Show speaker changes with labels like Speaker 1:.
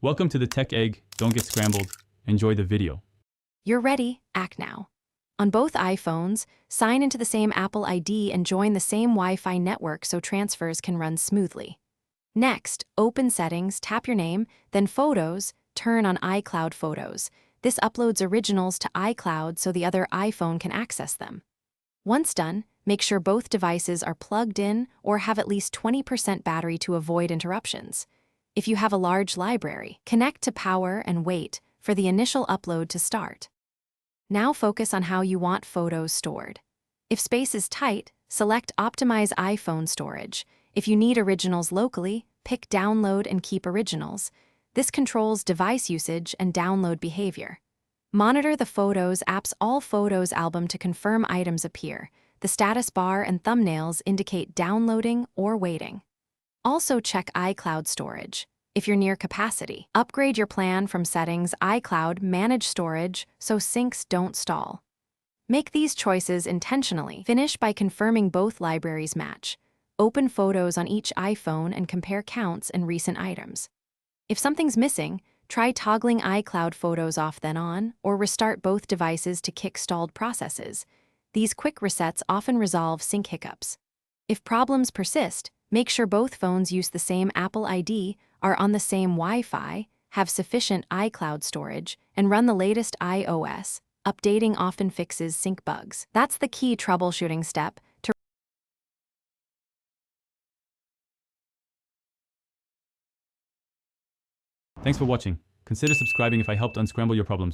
Speaker 1: Welcome to the Tech Egg. Don't get scrambled. Enjoy the video.
Speaker 2: You're ready, act now. On both iPhones, sign into the same Apple ID and join the same Wi-Fi network so transfers can run smoothly. Next, open Settings, tap your name, then Photos, turn on iCloud Photos. This uploads originals to iCloud so the other iPhone can access them. Once done, make sure both devices are plugged in or have at least 20% battery to avoid interruptions. If you have a large library, connect to power and wait for the initial upload to start. Now focus on how you want photos stored. If space is tight, select Optimize iPhone Storage. If you need originals locally, pick Download and Keep Originals. This controls device usage and download behavior. Monitor the Photos app's All Photos album to confirm items appear. The status bar and thumbnails indicate downloading or waiting. Also check iCloud storage. If you're near capacity, upgrade your plan from Settings, iCloud, Manage Storage so syncs don't stall. Make these choices intentionally. Finish by confirming both libraries match. Open Photos on each iPhone and compare counts and recent items. If something's missing, try toggling iCloud Photos off then on, or restart both devices to kick stalled processes. These quick resets often resolve sync hiccups. If problems persist, make sure both phones use the same Apple ID, are on the same Wi-Fi, have sufficient iCloud storage, and run the latest iOS. Updating often fixes sync bugs. That's the key troubleshooting step.
Speaker 1: Thanks for watching. Consider subscribing if I helped unscramble your problems.